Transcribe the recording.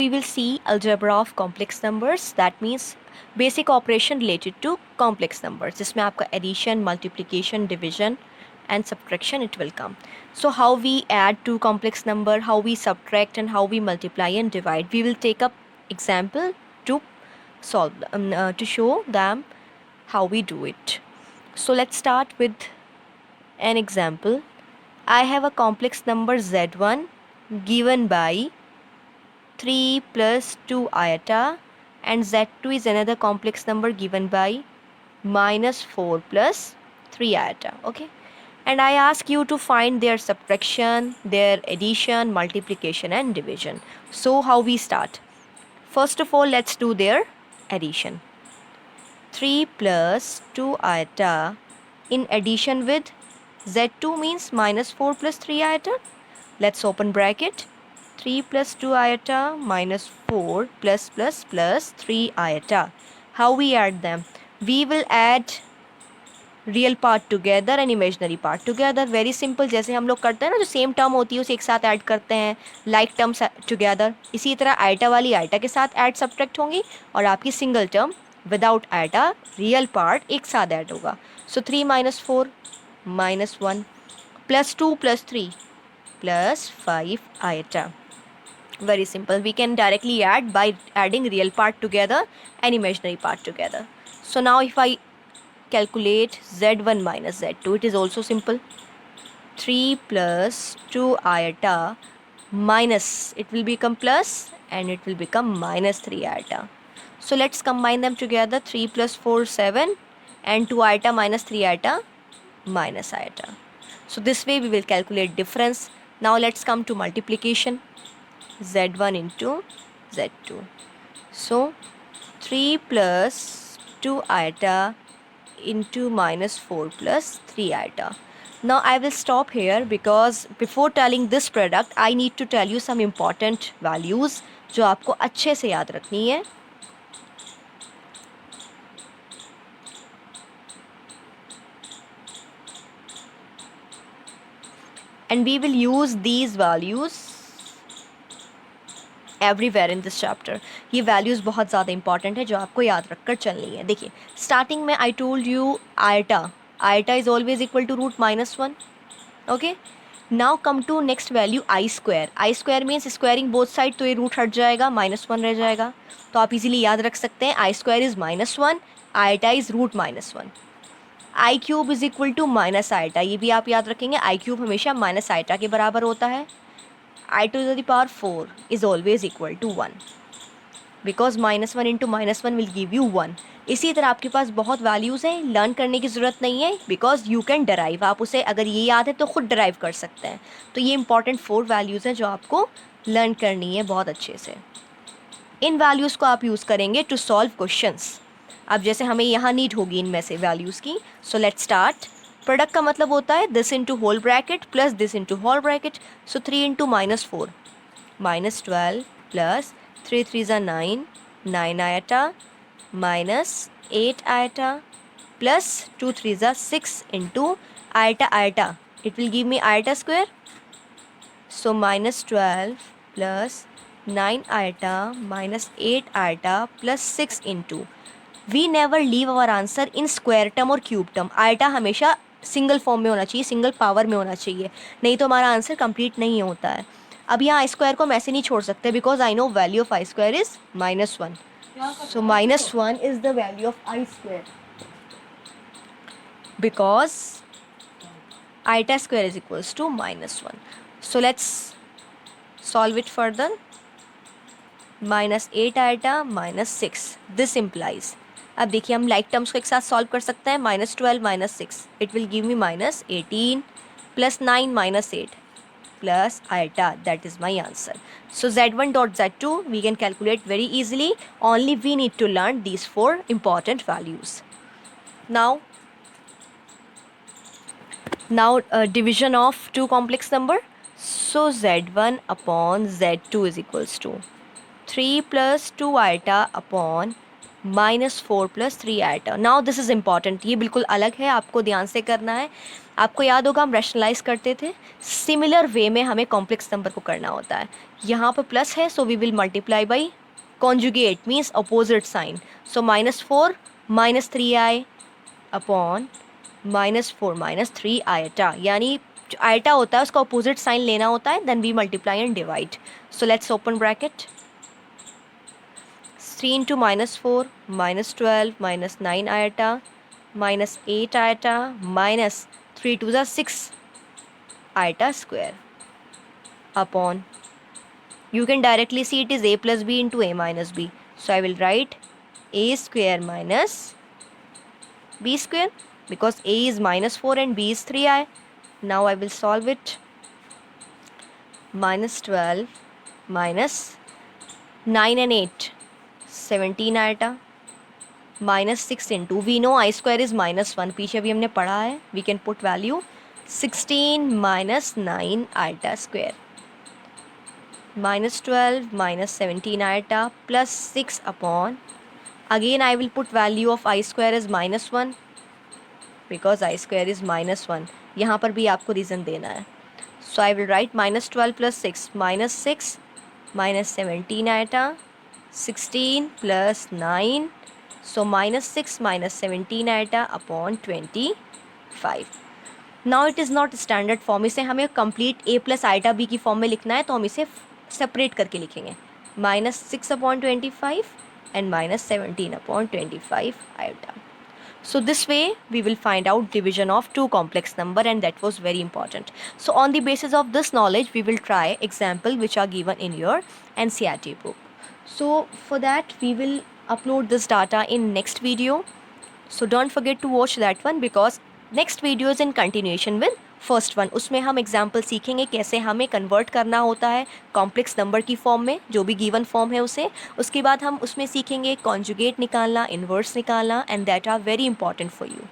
We will see algebra of complex numbers, that means basic operation related to complex numbers, जिसमें आपका addition, multiplication, division and subtraction it will come. So how we add two complex number, how we subtract and how we multiply and divide, we will take up example to solve to show them how we do it. So let's start with an example. I have a complex number z1 given by 3 plus 2 iota, and z2 is another complex number given by minus 4 plus 3 iota. Okay, and I ask you to find their subtraction, their addition, multiplication and division. So how we start? First of all, let's do their addition. 3 plus 2 iota in addition with z2 means minus 4 plus 3 iota. Let's open bracket. 3 plus 2 iota minus 4 plus 3 iota. How we add them? We will add real part together and imaginary part together. Very simple, जैसे हम लोग करते हैं ना, जो same term होती है उसे एक साथ ऐड करते हैं, लाइक टर्म्स टुगेदर. इसी तरह आइटा वाली आइटा के साथ ऐड सब्ट्रैक्ट होंगी और आपकी single term without iota real part एक साथ ऐड होगा. So 3 minus 4 minus 1 plus 2 plus 3 plus 5 iota. Very simple. We can directly add by adding real part together and imaginary part together. So now if I calculate z1 minus z2, it is also simple. 3 plus 2 iota minus, it will become plus and it will become minus 3 iota. So let's combine them together. 3 plus 4 7 and 2 iota minus 3 iota minus iota. So this way we will calculate difference. Now let's come to multiplication. z1 into z2. So 3 plus 2 iota into minus 4 plus 3 iota. Now I will stop here because before telling this product I need to tell you some important values जो आपको अच्छे से याद रखनी है. And we will use these values everywhere in this chapter. ये values बहुत ज़्यादा इंपॉर्टेंट है जो आपको याद रखकर चलनी है. देखिए, स्टार्टिंग में I told you iota. Iota is always equal to root minus 1. Okay, now come to next value I square. I square means squaring both side, तो ये रूट हट जाएगा, माइनस 1 रह जाएगा. तो आप इजीली याद रख सकते हैं I square is minus 1, iota is root minus 1. I cube is equal to minus iota, ये भी आप याद रखेंगे. आई क्यूब हमेशा माइनस आयटा के बराबर होता है. I to the power 4 is always equal to 1 because minus 1 into minus 1 will give you 1. इसी तरह आपके पास बहुत वैल्यूज़ हैं, लर्न करने की ज़रूरत नहीं है बिकॉज यू कैन डराइव. आप उसे अगर ये याद है तो खुद डराइव कर सकते हैं. तो ये इंपॉर्टेंट 4 वैल्यूज़ हैं जो आपको लर्न करनी है बहुत अच्छे से. इन वैल्यूज़ को आप यूज़ करेंगे टू सॉल्व क्वेश्चंस. अब जैसे हमें यहाँ नीड होगी इनमें से वैल्यूज़ की. So let's start. प्रोडक्ट का मतलब होता है this into whole bracket plus this into whole bracket. So 3 into minus 4 minus 12 plus 3 3 ज़ा 9 9 आयटा माइनस 8 आयटा प्लस 2 3 ज़ा 6 into iota iota. It will give me iota square. So minus 12 plus 9 iota minus 8 iota plus 6 into. We never leave our answer in square term और cube term. Iota हमेशा single form में होना चाहिए, single power में होना चाहिए, नहीं तो हमारा आंसर कंप्लीट नहीं होता है. अब यहाँ आई स्क्वायर को हम ऐसे नहीं छोड़ सकते because I know value of I square is minus 1. So minus 1 is the value of I square because iota square is equals to minus 1. So let's solve it further. Minus 8 iota minus 6, this implies. अब देखिए हम like terms को एक साथ solve कर सकते हैं. Minus 12 minus 6 it will give me minus 18 plus 9 minus 8 plus iota. That is my answer. So z1 dot z2 we can calculate very easily. Only we need to learn these 4 important values. Now division of two complex number. So z1 upon z2 is equals to 3 plus 2 iota upon -4 + 3 iota. Now this is important, ये बिल्कुल अलग है, आपको ध्यान से करना है। आपको याद होगा हम रैशनलाइज करते थे, सिमिलर वे में हमें कॉम्प्लेक्स नंबर को करना होता है। यहाँ पर प्लस है, so we will multiply by conjugate means opposite sign. So -4 -3i upon -4 -3 iota, यानी जो आइटा होता है उसका अपोजिट साइन लेना होता है, then we multiply and divide. So let's open bracket, 3 into -4 -12 -9 iota -8 iota minus 3 to the 6 iota square upon, you can directly see it is a plus b into a minus b, so I will write a square minus b square because a is -4 and b is 3i. Now I will solve it. -12 minus 9 and 8 17 iota -6 into, we know I square is -1, पीछे भी हमने पढ़ा है, we can put value 16 -9 iota square -12 -17 iota plus 6 upon, again I will put value of I square is -1 because I square is -1, यहाँ पर भी आपको reason देना है। So I will write -12 + 6 -6 -17 iota 16 + 9, so -6 -17 iota upon 25. Now it is not standard form, इसे हमें complete a plus iota b की फॉर्म में लिखना है, तो हम इसे सेपरेट करके लिखेंगे, -6 upon 25 and -17 upon 25 iota. So this way we will find out division of two complex number, and that was very important. So on the basis of this knowledge we will try example which are given in your NCERT book. So for that we will upload this data in next video, so don't forget to watch that one because next video is in continuation with first one. उसमें हम example सीखेंगे कैसे हमें convert करना होता है complex number की फॉर्म में, जो भी गिवन फॉर्म है उसे. उसके बाद हम उसमें सीखेंगे कॉन्जुगेट निकालना, इन्वर्स निकालना, and that are very important for you.